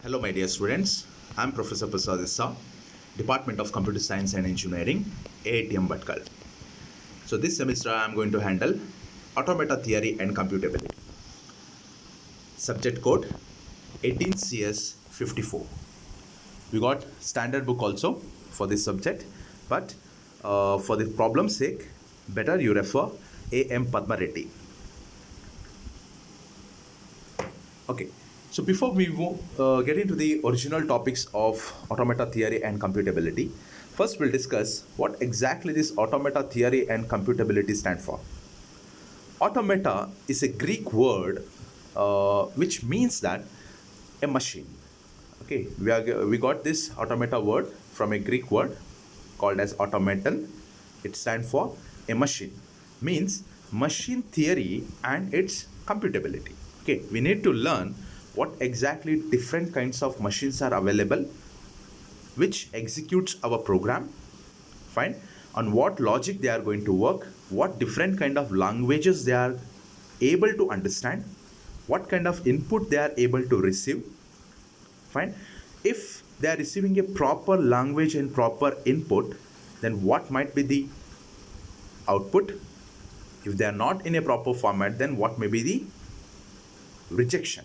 Hello, my dear students. I'm Professor Prasad Issa, Department of Computer Science and Engineering, AITM Bhatkal. So this semester I'm going to handle Automata Theory and Computability. Subject code 18CS54. We got standard book also for this subject, but for the problem's sake, better you refer A.M. Padma Reddy. Okay. So before we get into the original topics of automata theory and computability, first we'll discuss what exactly this automata theory and computability stand for. Automata is a Greek word which means that a machine. Okay, we got this automata word from a Greek word called as automaton. It stands for a machine. Means machine theory and its computability. Okay, we need to learn what exactly different kinds of machines are available, which executes our program, fine, on what logic they are going to work, what different kind of languages they are able to understand, what kind of input they are able to receive, fine. If they are receiving a proper language and proper input, then what might be the output? If they are not in a proper format, then what may be the rejection?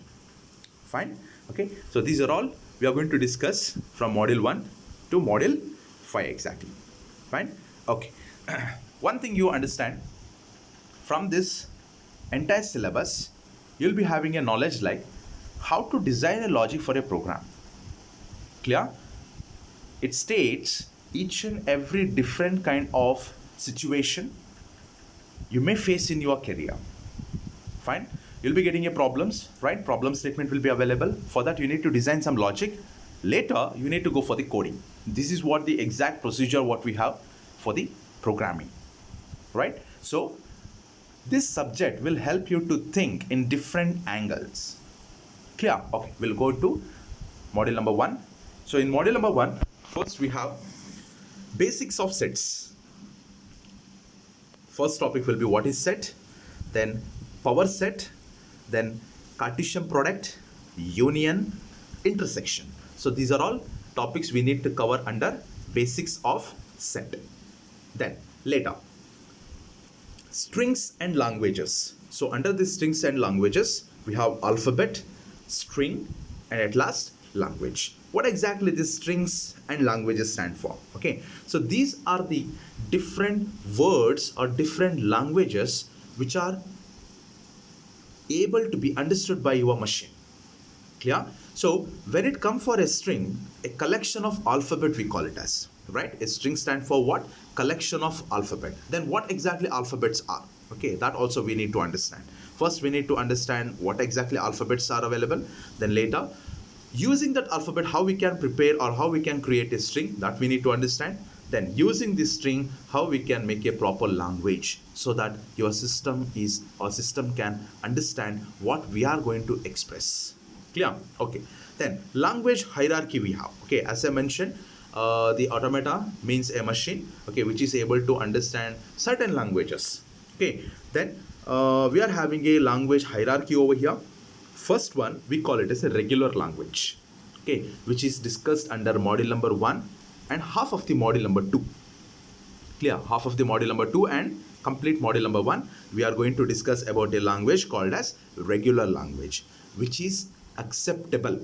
Fine. Okay, so these are all we are going to discuss from module 1 to module 5 exactly. Fine. Okay. One thing you understand from this entire syllabus, you'll be having a knowledge like how to design a logic for a program. Clear? It states each and every different kind of situation you may face in your career. Fine. You'll be getting a problems, right? Problem statement will be available. For that, you need to design some logic. Later, you need to go for the coding. This is what the exact procedure what we have for the programming, right? So, this subject will help you to think in different angles. Clear? Okay, we'll go to module number 1. So, in module number 1, first we have basics of sets. First topic will be what is set, then power set, then Cartesian product, union, intersection. So these are all topics we need to cover under basics of set. Then later, strings and languages. So under the strings and languages, we have alphabet, string, and at last language. What exactly these strings and languages stand for? Okay, so these are the different words or different languages which are able to be understood by your machine. Clear? So when it comes for a string, a collection of alphabet we call it as, right? A string stands for what? Collection of alphabet. Then what exactly alphabets are? Okay, that also we need to understand. First we need to understand what exactly alphabets are available. Then later, using that alphabet, how we can prepare or how we can create a string, that we need to understand. Then using this string, how we can make a proper language so that your system can understand what we are going to express. Clear? Okay. Then language hierarchy we have. Okay, as I mentioned, the automata means a machine, okay, which is able to understand certain languages. Okay. Then we are having a language hierarchy over here. First one, we call it as a regular language, okay, which is discussed under module number 1 and half of the module number 2. Clear? Half of the module number 2 and complete module number 1, we are going to discuss about a language called as regular language, which is acceptable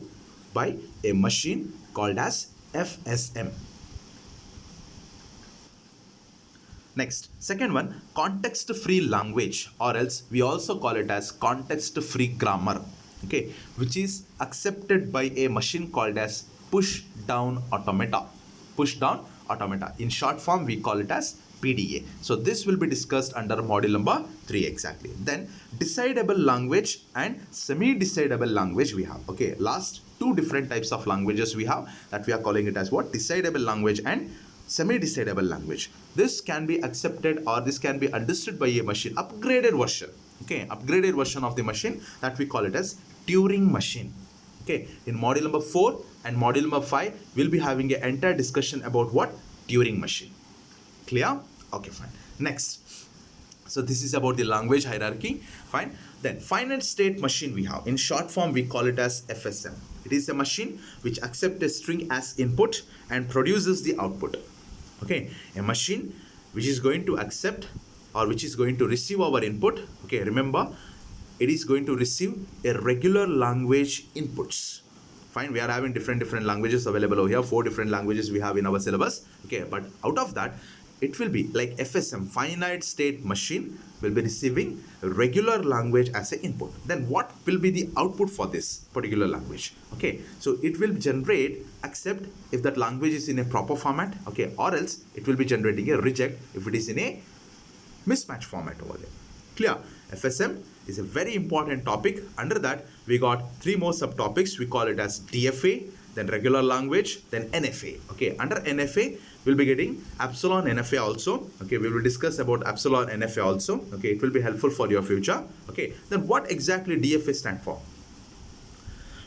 by a machine called as FSM. Next, second one, context-free language, or else we also call it as context-free grammar, okay, which is accepted by a machine called as push-down automata. Push-down automata. In short form, we call it as PDA. So this will be discussed under module number 3 exactly. Then decidable language and semi-decidable language we have. Okay, last two different types of languages we have that we are calling it as what? Decidable language and semi-decidable language. This can be accepted or this can be understood by a machine, upgraded version. Okay, upgraded version of the machine that we call it as Turing machine. Okay, in module number 4 and module number 5, we'll be having an entire discussion about what? Turing machine. Clear? Okay, fine. Next. So this is about the language hierarchy. Fine. Then finite state machine we have. In short form, we call it as FSM. It is a machine which accepts a string as input and produces the output. Okay, a machine which is going to accept or which is going to receive our input. Okay, remember, it is going to receive a regular language inputs. Fine, we are having different languages available over here. 4 different languages we have in our syllabus. Okay, but out of that, it will be like FSM, finite state machine, will be receiving a regular language as an input. Then what will be the output for this particular language? Okay, so it will generate accept if that language is in a proper format, okay, or else it will be generating a reject if it is in a mismatch format over there. Clear? FSM is a very important topic. Under that, we got 3 more subtopics. We call it as DFA, then regular language, then NFA. Okay, under NFA, we'll be getting epsilon NFA also. Okay, we will discuss about epsilon NFA also. Okay, it will be helpful for your future. Okay, then what exactly DFA stand for?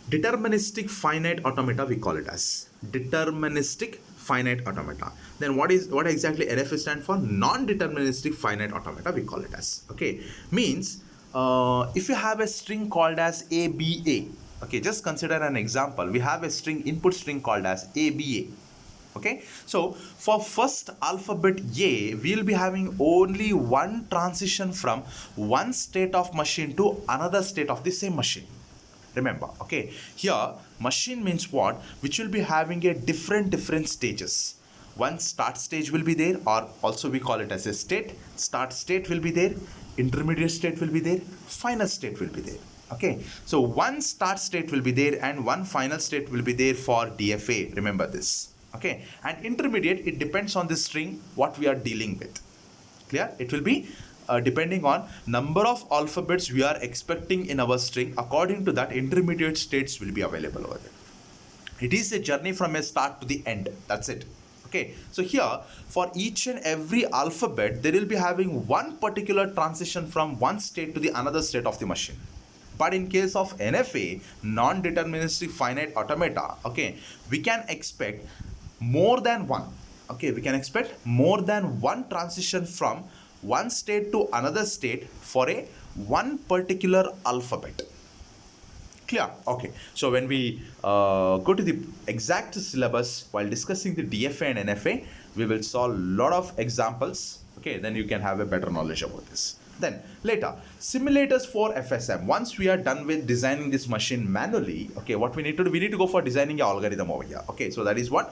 Deterministic finite automata, we call it as deterministic finite automata. Then what exactly NFA stand for? Non-deterministic finite automata, we call it as. Okay, means if you have a string called as ABA, okay, just consider an example. We have a string, input string called as ABA. Okay, so for first alphabet A, we will be having only one transition from one state of machine to another state of the same machine. Remember, okay, here machine means what? Which will be having a different stages. One start stage will be there, or also we call it as a state. Start state will be there, intermediate state will be there, final state will be there. Okay, so one start state will be there and one final state will be there for DFA. Remember this. Okay, and intermediate, it depends on the string what we are dealing with. Clear? It will be depending on number of alphabets we are expecting in our string. According to that, intermediate states will be available over there. It is a journey from a start to the end. That's it. Okay, so here for each and every alphabet, they will be having one particular transition from one state to the another state of the machine. But in case of NFA, non-deterministic finite automata, okay, we can expect more than one. Okay, we can expect more than one transition from one state to another state for a one particular alphabet. Clear? Okay, so when we go to the exact syllabus while discussing the DFA and NFA, we will solve a lot of examples. Okay, then you can have a better knowledge about this. Then later, simulators for FSM. Once we are done with designing this machine manually, okay, what we need to do, we need to go for designing an algorithm over here. Okay, so that is what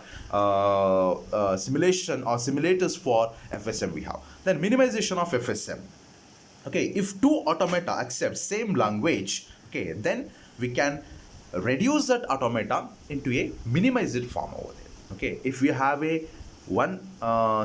simulation or simulators for FSM we have. Then minimization of FSM. Okay, if 2 automata accept same language, okay, then we can reduce that automata into a minimized form over there. Okay, if we have a one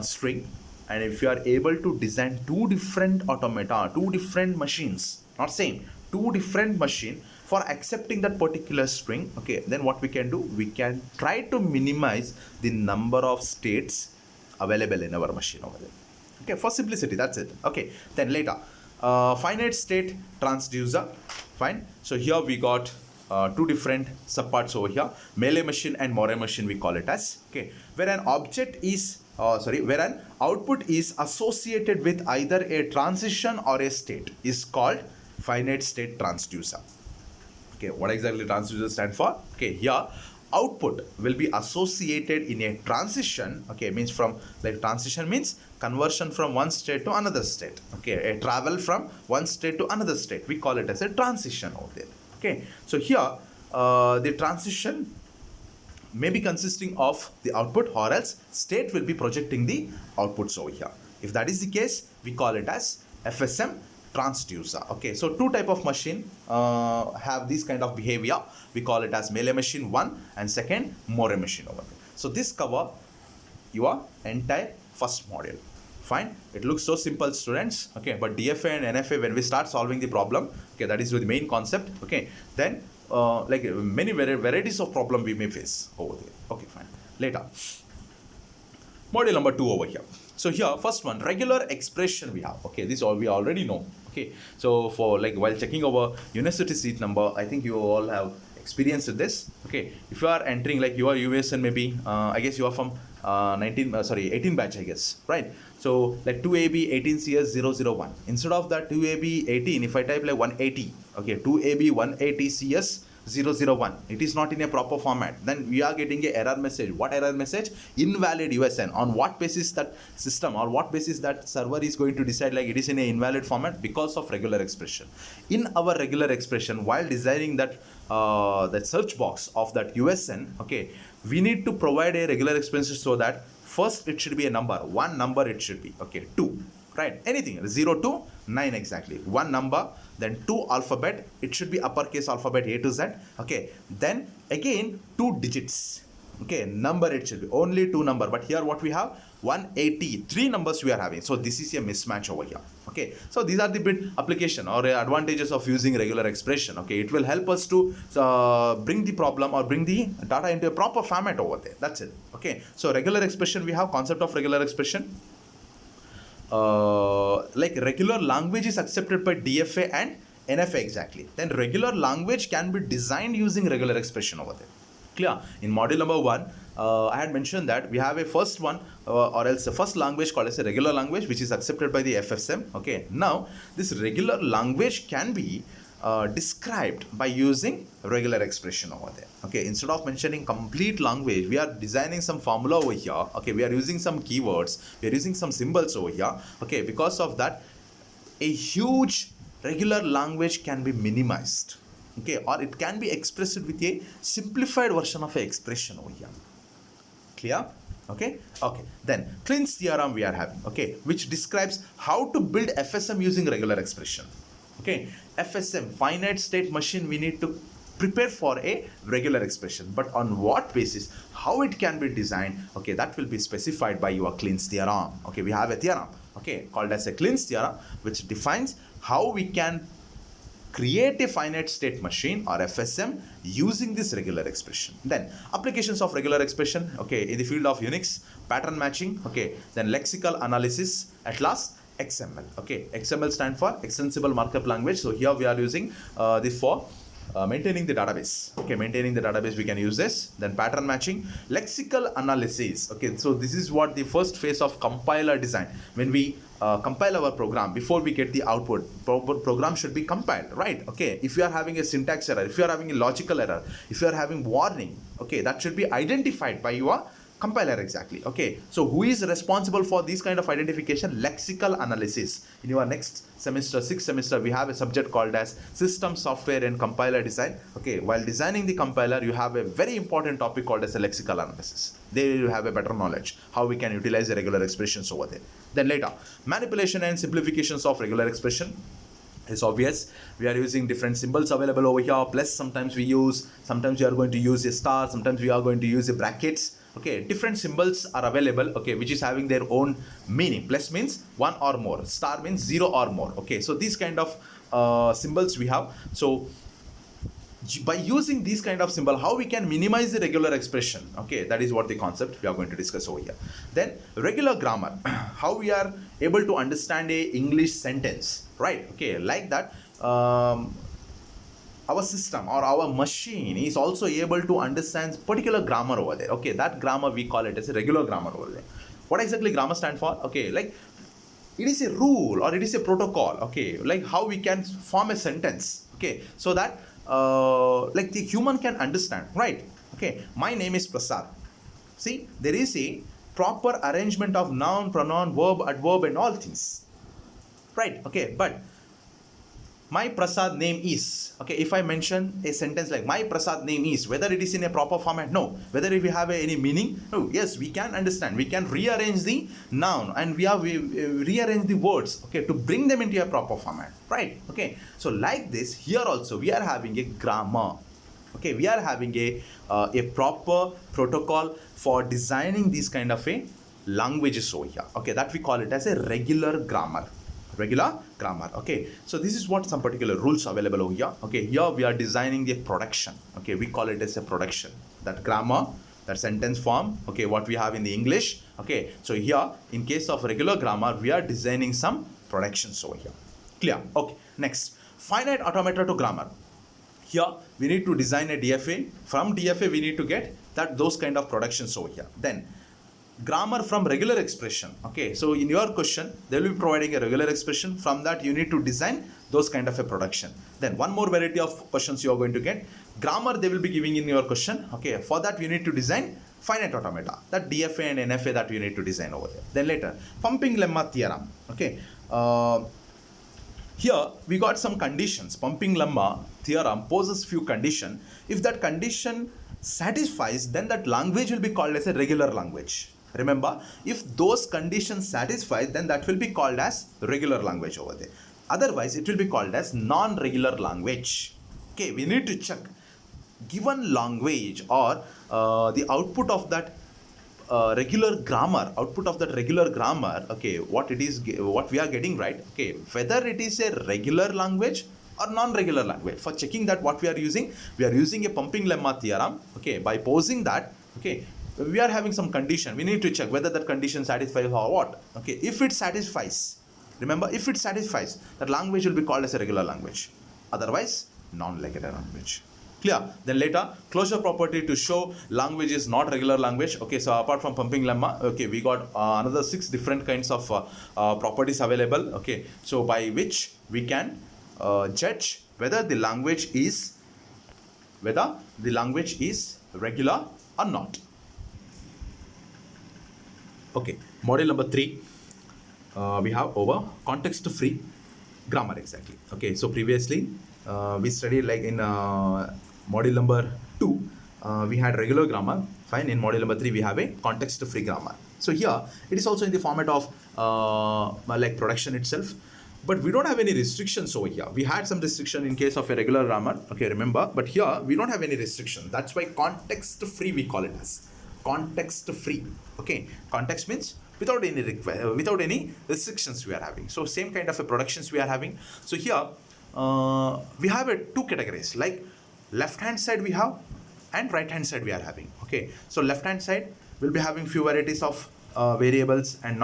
string, and if you are able to design 2 different automata, 2 different machines, not same, 2 different machine for accepting that particular string, okay, then what we can do, we can try to minimize the number of states available in our machine over there. Okay, for simplicity, that's it. Okay, then later, finite state transducer. Fine, so here we got 2 different subparts over here, melee machine and Moore machine we call it as. Okay, where an object is where an output is associated with either a transition or a state is called finite state transducer. Okay, what exactly transducer stand for? Okay, here output will be associated in a transition. Okay, means from, like, transition means conversion from one state to another state. Okay, a travel from one state to another state, we call it as a transition over there. Okay, so here the transition may be consisting of the output, or else state will be projecting the outputs over here. If that is the case, we call it as FSM transducer. Okay, so 2 type of machine have this kind of behavior. We call it as melee machine 1 and second Moore machine over there. So this cover your entire first module. Fine, it looks so simple, students. Okay, but DFA and NFA, when we start solving the problem, okay, that is the main concept. Okay, then like many varieties of problem we may face over there. Okay, fine. Later, module number 2 over here. So here, first one, regular expression we have. Okay, this all we already know. Okay, so for, like, while checking our university seat number, I think you all have experienced this. Okay, if you are entering, like, you are USN, maybe I guess you are from 18 batch, I guess, right? So like 2AB 18CS 001. Instead of that 2AB 18, if I type like 180, okay, 2AB 180 CS 001. It is not in a proper format. Then we are getting a error message. What error message? Invalid USN. On what basis that system or what basis that server is going to decide like it is in a invalid format? Because of regular expression. In our regular expression, while designing that that search box of that USN, okay, we need to provide a regular expression so that first it should be a number, one number it should be, okay, two, right, anything, 0 to 9 exactly, one number, then two alphabet, it should be uppercase alphabet A to Z, okay, then again two digits, okay, number it should be only two number, but here what we have 183 numbers we are having, so this is a mismatch over here, okay. So these are the bit application or advantages of using regular expression, okay. It will help us to bring the problem or bring the data into a proper format over there, that's it, okay. So regular expression, we have concept of regular expression, like regular language is accepted by DFA and NFA exactly, then regular language can be designed using regular expression over there. Clear? In module number 1, I had mentioned that we have a first one or else the first language called as a regular language which is accepted by the FSM. Okay. Now this regular language can be described by using regular expression over there. Okay. Instead of mentioning complete language, we are designing some formula over here. Okay. We are using some keywords. We are using some symbols over here. Okay. Because of that, a huge regular language can be minimized. Okay, or it can be expressed with a simplified version of an expression over here. Clear? Okay, okay. Then Klint's theorem we are having, okay, which describes how to build FSM using regular expression. Okay, FSM, finite state machine, we need to prepare for a regular expression, but on what basis, how it can be designed, okay, that will be specified by your Klint's theorem. Okay, we have a theorem, okay, called as a Klint's theorem, which defines how we can create a finite state machine or FSM using this regular expression. Then applications of regular expression, okay, in the field of Unix, pattern matching, okay, then lexical analysis, at last XML, okay. XML stand for extensible markup language. So here we are using this for maintaining the database. Okay, maintaining the database, we can use this. Then pattern matching, lexical analysis. Okay, so this is what the first phase of compiler design. When we compile our program, before we get the output, program should be compiled, right? Okay, if you are having a syntax error, if you are having a logical error, if you are having warning, okay, that should be identified by your compiler exactly. Okay, so who is responsible for this kind of identification? Lexical analysis. In your next semester, 6th semester, we have a subject called as system software and compiler design. Okay, while designing the compiler, you have a very important topic called as a lexical analysis. There you have a better knowledge how we can utilize the regular expressions over there. Then later, manipulation and simplifications of regular expression. It's obvious, we are using different symbols available over here, plus sometimes we are going to use a star, sometimes we are going to use a brackets. Okay, different symbols are available, okay, which is having their own meaning. Plus means one or more, star means 0 or more. Okay, so these kind of symbols we have. So by using these kind of symbol, how we can minimize the regular expression, okay, that is what the concept we are going to discuss over here. Then regular grammar, how we are able to understand a English sentence, right? Okay, like that our system or our machine is also able to understand particular grammar over there. Okay, that grammar we call it as a regular grammar over there. What exactly grammar stand for? Okay, like it is a rule or it is a protocol, okay, like how we can form a sentence, okay, so that like the human can understand, right? Okay, my name is Prasad. See, there is a proper arrangement of noun, pronoun, verb, adverb and all things, right? Okay, but my Prasad name is, okay, if I mention a sentence like my Prasad name is, whether it is in a proper format, no. Whether if we have any meaning, no. Yes, we can understand, we can rearrange the noun and we rearrange the words, okay, to bring them into a proper format, right? Okay, so like this, here also we are having a grammar, okay, we are having a proper protocol for designing these kind of a languages over here, okay, that we call it as a regular grammar. Okay, so this is what some particular rules available over here. Okay, here we are designing the production, okay, we call it as a production, that grammar, that sentence form, okay, what we have in the English. Okay, so here in case of regular grammar, we are designing some productions over here. Clear? Okay, next, finite automata to grammar. Here we need to design a DFA. From DFA we need to get those kind of productions over here. Then grammar from regular expression. Okay, so in your question they will be providing a regular expression. From that you need to design those kind of a production. Then one more variety of questions you are going to get. Grammar they will be giving in your question. Okay, for that you need to design finite automata, that DFA and NFA that you need to design over there. Then later pumping lemma theorem. Okay, here we got some conditions. Pumping lemma theorem poses few conditions. If that condition satisfies, then that language will be called as a regular language. Remember, if those conditions satisfy, then that will be called as regular language over there. Otherwise, it will be called as non-regular language. Okay, we need to check given language or the output of that regular grammar, okay, what we are getting, right? Okay, whether it is a regular language or non-regular language. For checking that, what we are using a pumping lemma theorem. Okay, by posing that, okay, we are having some condition. We need to check whether that condition satisfies or what. Okay, if it satisfies, remember, if it satisfies, that language will be called as a regular language. Otherwise, non-regular language. Clear? Then later, closure property to show language is not regular language. Okay, so apart from pumping lemma, okay, we got another 6 different kinds of properties available. Okay, so by which we can judge whether the language is regular or not. Okay, model number 3, we have over context free grammar. Exactly. Okay, so previously we studied like in module number 2 we had regular grammar. Fine. In module number 3 we have a context free grammar. So here it is also in the format of like production itself, but we don't have any restrictions over here. We had some restriction in case of a regular grammar, okay, remember, but here we don't have any restriction. That's why context free we call it as context free. Okay, context means without any restrictions we are having. So same kind of a productions we are having. So here we have two categories, like left hand side we have and right hand side we are having. Okay, so left hand side will be having few varieties of variables and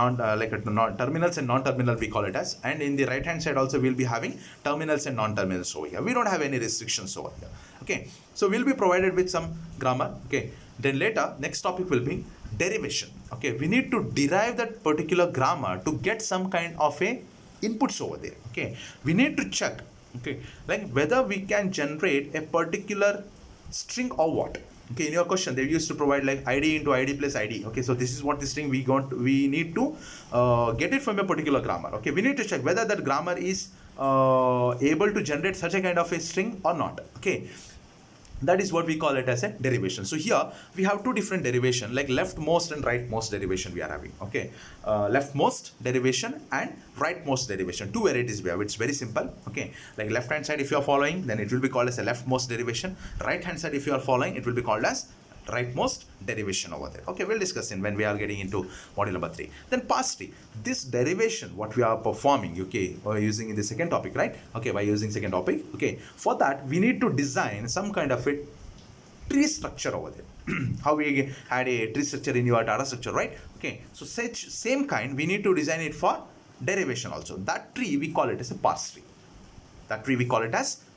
terminals and non-terminal we call it as, and in the right hand side also we'll be having terminals and non-terminals over here. We don't have any restrictions over here. Okay, so we'll be provided with some grammar. Okay, then later next topic will be derivation. Okay, we need to derive that particular grammar to get some kind of a inputs over there. Okay, we need to check, okay, like whether we can generate a particular string or what. Okay, in your question they used to provide like id into id plus id. Okay, so this is what the string we need to get it from a particular grammar. Okay, we need to check whether that grammar is able to generate such a kind of a string or not. Okay, that is what we call it as a derivation. So here we have two different derivation, like leftmost and rightmost derivation we are having. Okay, leftmost derivation and rightmost derivation, two varieties we have. It's very simple. Okay, like left hand side if you are following, then it will be called as a leftmost derivation. Right hand side if you are following, it will be called as rightmost derivation over there. Okay, we'll discuss in when we are getting into module number 3. Then parse tree, this derivation what we are performing, okay, or using in the second topic, right? Okay, by using second topic, okay, for that we need to design some kind of a tree structure over there. How we had a tree structure in your data structure, right? Okay, so such same kind we need to design it for derivation also. That tree we call it as a parse tree.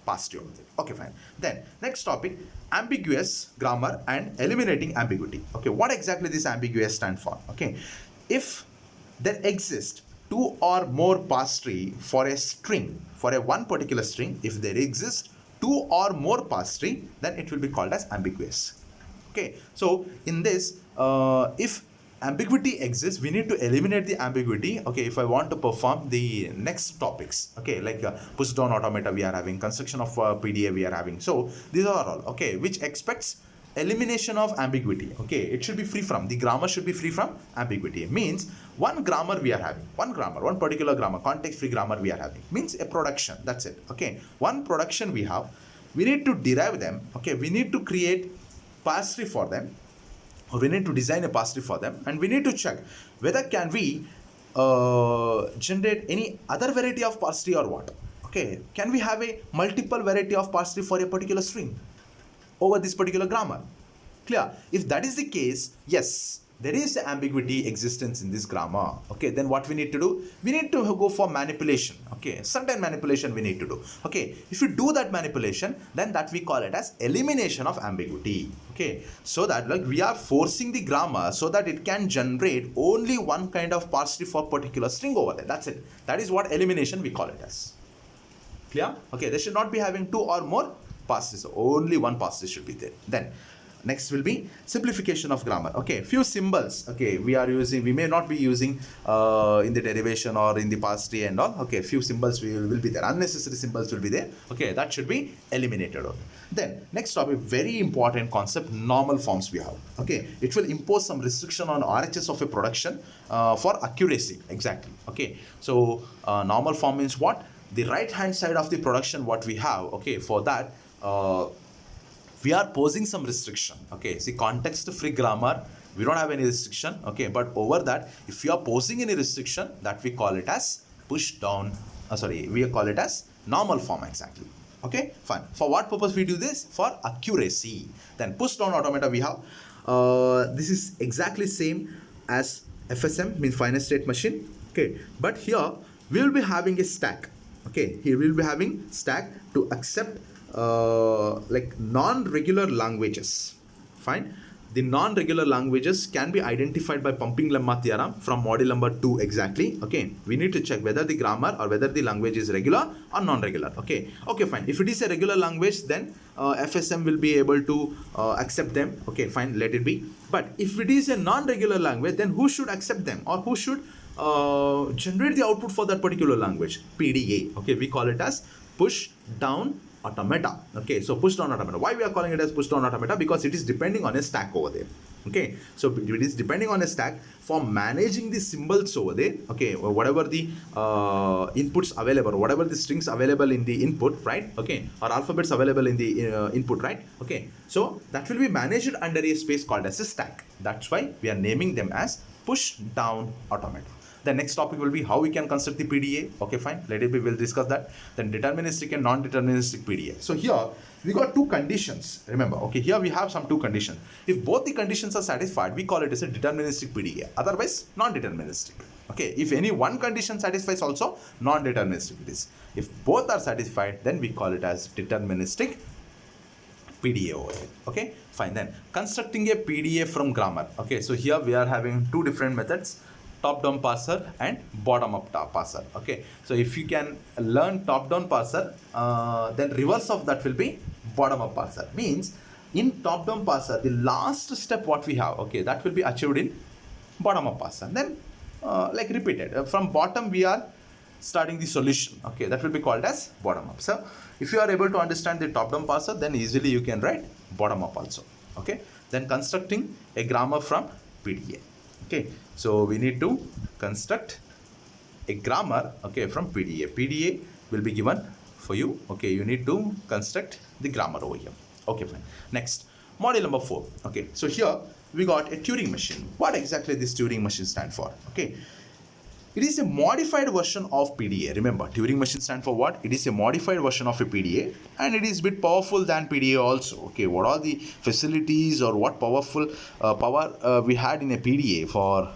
Parse tree over there. Okay, fine. Then next topic, ambiguous grammar and eliminating ambiguity. Okay, what exactly this ambiguous stand for? Okay, if there exist two or more parse tree for a string, for a one particular string, if there exist two or more parse tree, then it will be called as ambiguous. Okay, so in this if ambiguity exists, we need to eliminate the ambiguity. Okay, if I want to perform the next topics, okay, like push down automata we are having, construction of PDA we are having. So these are all, okay, which expects elimination of ambiguity. Okay, it should be free from, the grammar should be free from ambiguity. Means one grammar we are having, one particular grammar, context free grammar we are having, means a production, that's it. Okay, one production we have, we need to derive them. Okay, we need to create parse tree for them, or we need to design a parse tree for them, and we need to check whether can we generate any other variety of parse tree or what. Okay, can we have a multiple variety of parse tree for a particular string over this particular grammar? Clear? If that is the case, yes, there is ambiguity existence in this grammar, okay, then what we need to do? We need to go for manipulation, okay, certain manipulation we need to do, okay. If you do that manipulation, then that we call it as elimination of ambiguity, okay. So that like we are forcing the grammar so that it can generate only one kind of parse for particular string over there. That's it. That is what elimination we call it as. Clear? Okay, they should not be having two or more parses. Only one parse should be there. Then next will be simplification of grammar. Okay, few symbols. Okay, we may not be using in the derivation or in the parse tree and all. Okay, few symbols will be there. Unnecessary symbols will be there. Okay, that should be eliminated. Then next topic, very important concept, normal forms we have. Okay, it will impose some restriction on RHS of a production for accuracy. Exactly. Okay, so normal form means what? The right hand side of the production what we have, okay, for that we are posing some restriction. Okay, see, context free grammar, we don't have any restriction, okay, but over that if you are posing any restriction, that we call it as push down, we call it as normal form. Exactly. Okay, fine. For what purpose we do this? For accuracy. Then push down automata we have, this is exactly same as FSM, means finite state machine, okay, but here we will be having a stack. Okay, here we will be having stack to accept like non-regular languages. Fine. The non-regular languages can be identified by pumping lemma theorem from module number 2 exactly. Okay, we need to check whether the grammar or whether the language is regular or non-regular. Okay, fine. If it is a regular language, then FSM will be able to accept them. Okay, fine, let it be. But if it is a non-regular language, then who should accept them, or who should generate the output for that particular language? PDA. Okay, we call it as push down automata. Okay, so push down automata. Why we are calling it as push down automata? Because it is depending on a stack over there. Okay, so it is depending on a stack for managing the symbols over there. Okay, whatever the inputs available, whatever the strings available in the input, right? Okay, or alphabets available in the input, right? Okay, so that will be managed under a space called as a stack. That's why we are naming them as push down automata. The next topic will be how we can construct the PDA. Okay, fine. Let it be. We'll discuss that. Then deterministic and non-deterministic PDA. So here we got two conditions. Remember, okay, here we have some two conditions. If both the conditions are satisfied, we call it as a deterministic PDA. Otherwise, non-deterministic. Okay, if any one condition satisfies, also non-deterministic it is. If both are satisfied, then we call it as deterministic PDA over here. Okay, fine. Then constructing a PDA from grammar. Okay, so here we are having two different methods, top-down parser and bottom-up parser. Okay, so if you can learn top-down parser, then reverse of that will be bottom-up parser. Means in top-down parser, the last step what we have, okay, that will be achieved in bottom-up parser. Then like repeated from bottom we are starting the solution. Okay, that will be called as bottom-up. So if you are able to understand the top-down parser, then easily you can write bottom-up also. Okay, then constructing a grammar from PDA. Okay, so we need to construct a grammar, okay, from PDA. PDA will be given for you. Okay, you need to construct the grammar over here. Okay, fine. Next, module number 4. Okay, so here we got a Turing machine. What exactly this Turing machine stand for? Okay, it is a modified version of PDA. Remember, Turing machine stand for what? It is a modified version of a PDA, and it is a bit powerful than PDA also. Okay, what are the facilities or what powerful power we had in a PDA for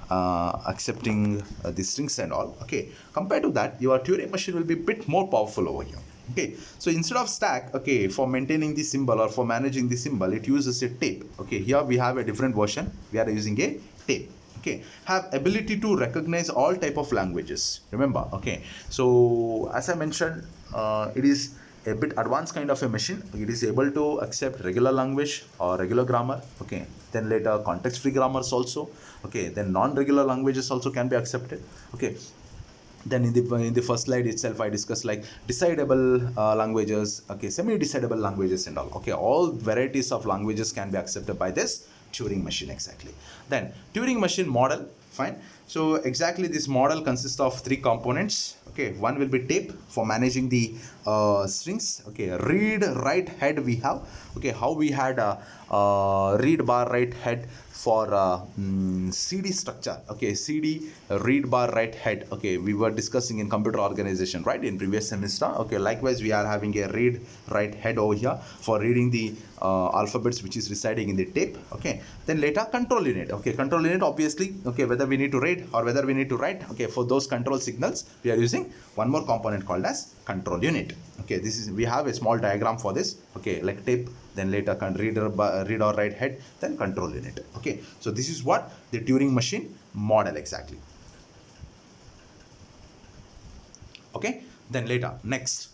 accepting the strings and all? Okay, compared to that, your Turing machine will be a bit more powerful over here. Okay, so instead of stack, okay, for maintaining the symbol or for managing the symbol, it uses a tape. Okay, here we have a different version. We are using a tape. Okay, have ability to recognize all type of languages. Remember, okay, so as I mentioned, it is a bit advanced kind of a machine. It is able to accept regular language or regular grammar. Okay, then later context free grammars also. Okay, then non-regular languages also can be accepted. Okay, then in the first slide itself I discussed like decidable languages, okay, semi-decidable languages and all. Okay, all varieties of languages can be accepted by this Turing machine. Exactly. Then Turing machine model Fine. So exactly this model consists of three components. Okay, one will be tape for managing the strings. Okay, read write head we have. Okay, how we had a read bar write head for CD structure. Okay, CD read bar write head. Okay, we were discussing in computer organization, right, in previous semester. Okay, likewise we are having a read write head over here for reading the alphabets which is residing in the tape. Okay, then later control unit. Okay, control unit obviously, okay, whether we need to read or whether we need to write. Okay, for those control signals we are using one more component called as control unit. Okay, this is, we have a small diagram for this. Okay, like tape, then later read or write head, then control unit. Okay, so this is what the Turing machine model exactly. Okay, then later next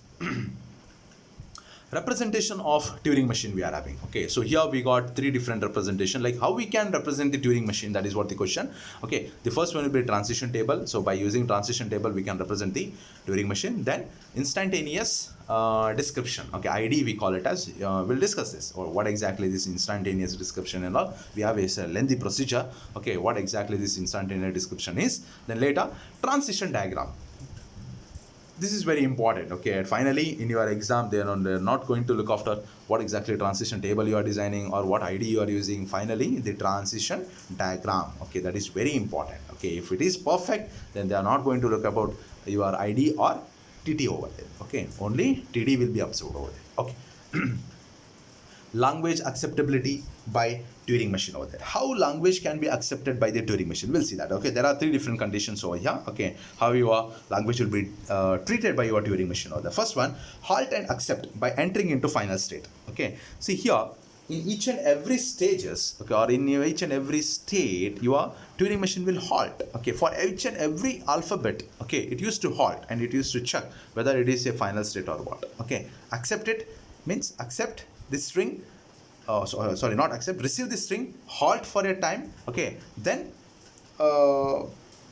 representation of Turing machine we are having. Okay, so here we got three different representation, like how we can represent the Turing machine, that is what the question. Okay, the first one will be transition table. So by using transition table we can represent the Turing machine. Then instantaneous description. Okay, ID we call it as, we'll discuss this, or what exactly this instantaneous description and all. We have a lengthy procedure. Okay, what exactly this instantaneous description is. Then later transition diagram. This is very important. Okay, and finally in your exam they're not going to look after what exactly transition table you are designing or what ID you are using. Finally the transition diagram. Okay, that is very important. Okay, if it is perfect, then they are not going to look about your ID or TT over there. Okay, only TD will be observed over there. Okay. Language acceptability by Turing machine over there. How language can be accepted by the Turing machine? We'll see that. Okay, there are three different conditions over here. Okay, how your language will be treated by your Turing machine over there. First one, halt and accept by entering into final state. Okay, see here, in each and every stages, okay, or in each and every state, your Turing machine will halt. Okay, for each and every alphabet, okay, it used to halt and it used to check whether it is a final state or what. Okay, accept it means accept the string, sorry, not accept, receive the string, halt for a time. Okay, then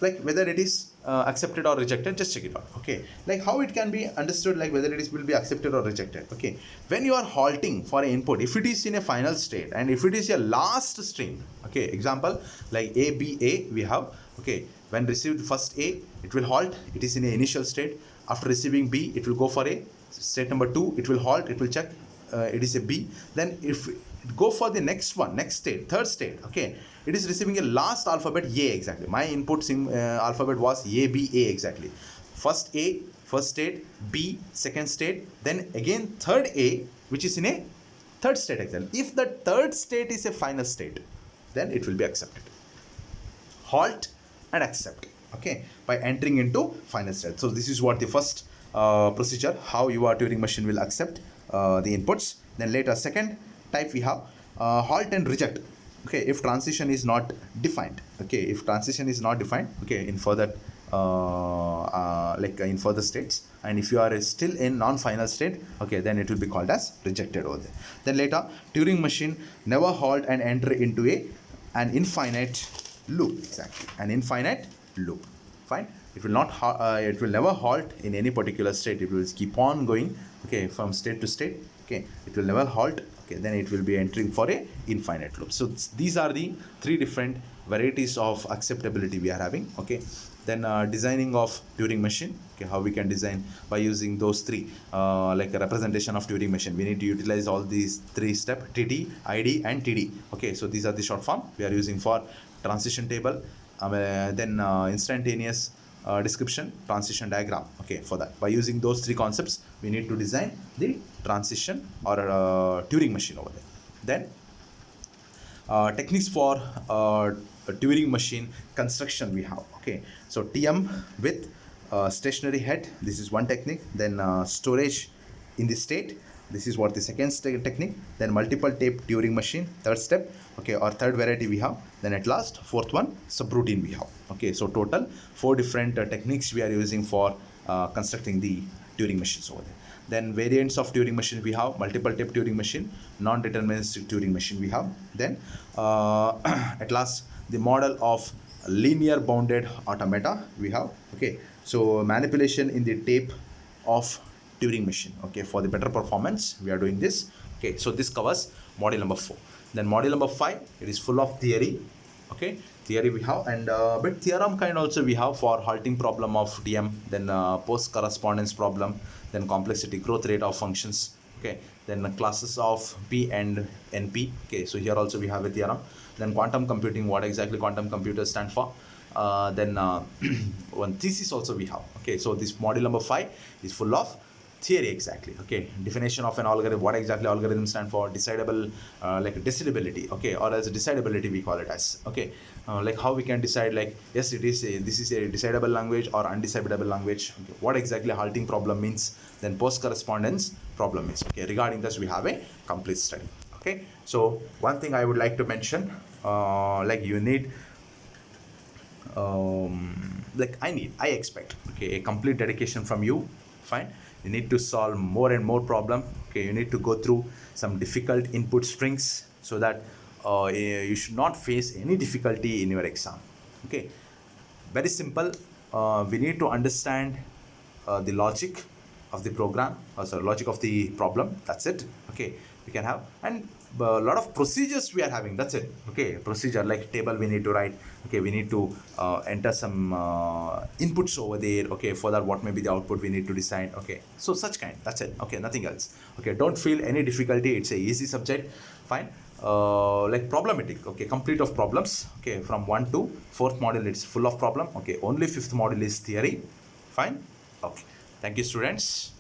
like whether it is accepted or rejected, just check it out. Okay, like how it can be understood, like whether it is will be accepted or rejected. Okay, when you are halting for an input, if it is in a final state and if it is a last string, okay, example like ABA we have. Okay, when received first A, it will halt, it is in a initial state. After receiving B, it will go for a state number 2, it will halt, it will check, it is a B. Then if it go for the next one, next state, third state, okay, it is receiving a last alphabet A exactly. My input alphabet was ABA exactly. First A, first state, B, second state, then again third A, which is in a third state exactly. If the third state is a final state, then it will be accepted. Halt and accept, okay, by entering into final state. So this is what the first procedure, how your Turing machine will accept the inputs. Then later second type we have halt and reject. Okay, if transition is not defined. Okay, if transition is not defined, okay, in further like in further states, and if you are still in non-final state, okay, then it will be called as rejected over there. Then later Turing machine never halt and enter into an infinite loop. Exactly, an infinite loop. Fine, it will not it will never halt in any particular state. It will keep on going, okay, from state to state. Okay, it will never halt. Okay, then it will be entering for a infinite loop. So these are the three different varieties of acceptability we are having. Okay, then designing of Turing machine. Okay, how we can design by using those three, like a representation of Turing machine. We need to utilize all these three steps: TT, ID, and TD. Okay, so these are the short form we are using for transition table. Then instantaneous description, transition diagram. Okay, for that, by using those three concepts, we need to design the transition or Turing machine over there. Then techniques for Turing machine construction we have. Okay, so TM with stationary head, this is one technique. Then storage in the state, this is what the second technique. Then multiple tape Turing machine, third step. Okay, or third variety we have. Then at last fourth one, subroutine we have. Okay, so total 4 different techniques we are using for constructing the Turing machines over there. Then variants of Turing machine we have: multiple tape Turing machine, non-deterministic Turing machine we have. Then at last the model of linear bounded automata we have. Okay, so manipulation in the tape of Turing machine. Okay, for the better performance we are doing this. Okay, so this covers module number 4. Then module number 5, it is full of theory. Okay, theory we have, and but theorem kind also we have for halting problem of TM, then post correspondence problem, then complexity growth rate of functions. Okay, then the classes of P and NP. Okay, so here also we have a theorem. Then quantum computing, what exactly quantum computers stand for. Then one thesis also we have. Okay, so this module number 5 is full of theory exactly. Okay, definition of an algorithm, what exactly algorithm stand for, decidable, like decidability. Okay, or as a decidability we call it as. Okay, like how we can decide, like yes it is a, this is a decidable language or undecidable language. Okay, what exactly halting problem means, then post correspondence problem means. Okay, regarding this we have a complete study. Okay, so one thing I would like to mention, like you need like I expect, okay, a complete dedication from you. Fine, you need to solve more and more problem. Okay, you need to go through some difficult input strings so that you should not face any difficulty in your exam. Okay, very simple. We need to understand the logic of the program, or sorry, logic of the problem. That's it. Okay, we can have, and a lot of procedures we are having. That's it. Okay, procedure like table we need to write. Okay, we need to enter some inputs over there. Okay, for that what may be the output we need to decide. Okay, so such kind. That's it. Okay, nothing else. Okay, don't feel any difficulty. It's a easy subject. Fine. Like problematic. Okay, complete of problems. Okay, from 1 to 4th module it's full of problem. Okay, only 5th module is theory. Fine. Okay, thank you students.